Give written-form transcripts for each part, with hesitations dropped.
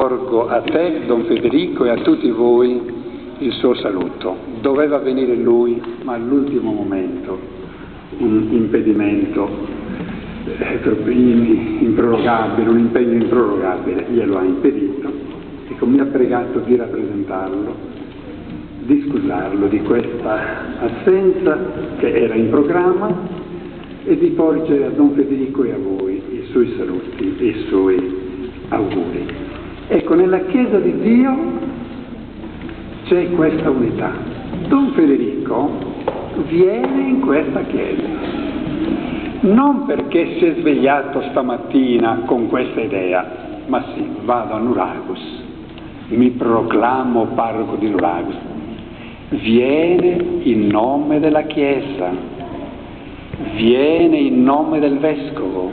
rivolgo a te, Don Federico, e a tutti voi il suo saluto. Doveva venire lui, ma all'ultimo momento un impedimento improrogabile, un impegno improrogabile glielo ha impedito. Ecco, mi ha pregato di rappresentarlo, di scusarlo di questa assenza che era in programma e di porgere a Don Federico e a voi i suoi saluti e i suoi auguri. Ecco, nella Chiesa di Dio c'è questa unità. Don Federico viene in questa Chiesa non perché si è svegliato stamattina con questa idea, ma sì, vado a Nuragus, mi proclamo parroco di Nuragus. Viene in nome della Chiesa, viene in nome del Vescovo,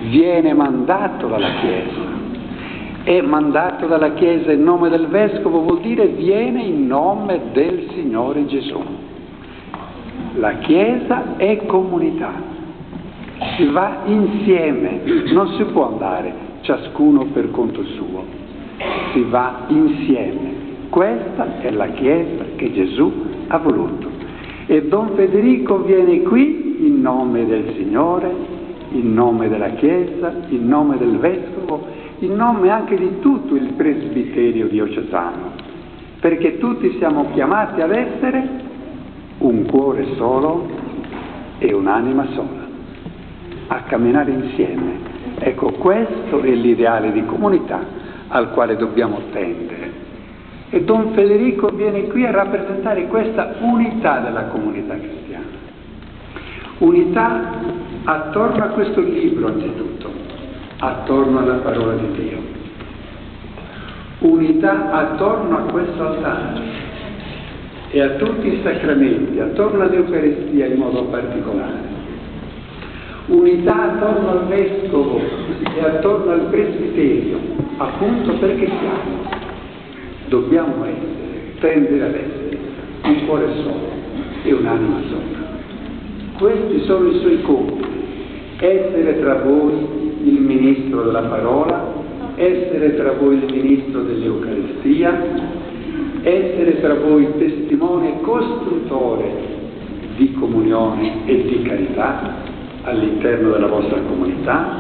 viene mandato dalla Chiesa. E mandato dalla Chiesa in nome del Vescovo vuol dire viene in nome del Signore Gesù. La Chiesa è comunità, si va insieme, non si può andare ciascuno per conto suo, si va insieme. Questa è la Chiesa che Gesù ha voluto. E Don Federico viene qui in nome del Signore, in nome della Chiesa, in nome del Vescovo, in nome anche di tutto il presbiterio diocesano, perché tutti siamo chiamati ad essere un cuore solo e un'anima sola, a camminare insieme. Ecco, questo è l'ideale di comunità al quale dobbiamo tendere. E Don Federico viene qui a rappresentare questa unità della comunità cristiana. Unità attorno a questo libro anzitutto, attorno alla parola di Dio. Unità attorno a questo altare e a tutti i sacramenti, attorno all'Eucaristia in modo particolare. Unità attorno al Vescovo e attorno al Presbiterio, appunto perché dobbiamo essere, tendere ad essere, un cuore solo e un'anima sola. Questi sono i suoi compiti: essere tra voi il ministro della parola, essere tra voi il ministro dell'Eucaristia, essere tra voi testimone e costruttore di comunione e di carità all'interno della vostra comunità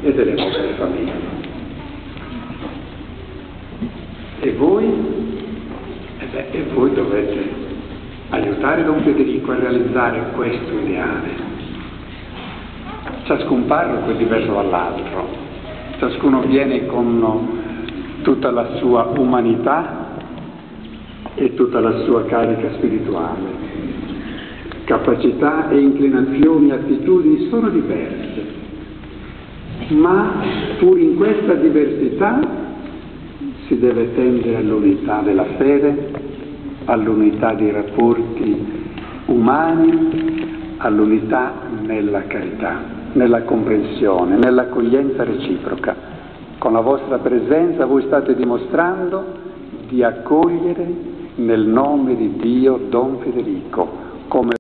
e delle vostre famiglie. E voi dovete aiutare Don Federico a realizzare questo ideale. Ciascun parroco è diverso dall'altro, ciascuno viene con tutta la sua umanità e tutta la sua carica spirituale. Capacità e inclinazioni e attitudini sono diverse, ma pur in questa diversità si deve tendere all'unità della fede, all'unità dei rapporti umani, all'unità nella carità, nella comprensione, nell'accoglienza reciproca. Con la vostra presenza voi state dimostrando di accogliere nel nome di Dio Don Federico come